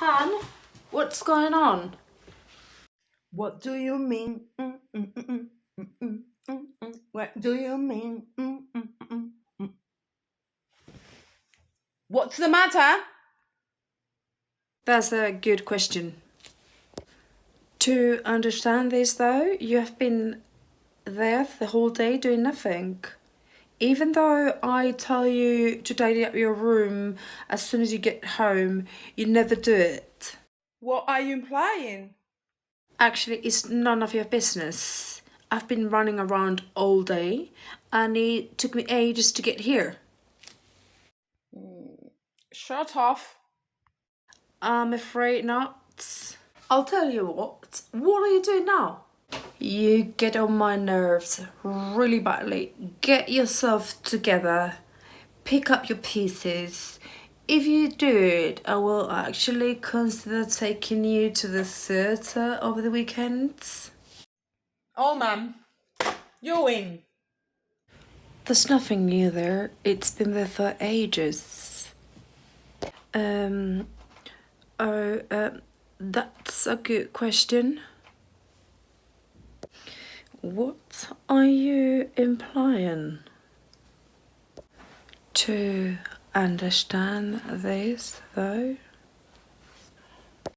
Han, what's going on? What do you mean? What do you mean? What's the matter? That's a good question. To understand this, though, you have been there the whole day doing nothing. Even though I tell you to tidy up your room as soon as you get home, you never do it. What are you implying? Actually, it's none of your business. I've been running around all day, and it took me ages to get here. Shut off. I'm afraid not. I'll tell you what. What are you doing now? You get on my nerves really badly. Get yourself together. Pick up your pieces. If you do it, I will actually consider taking you to the theatre over the weekends. Oh, ma'am. You win. There's nothing new there. It's been there for ages. That's a good question. What are you implying? To understand this, though?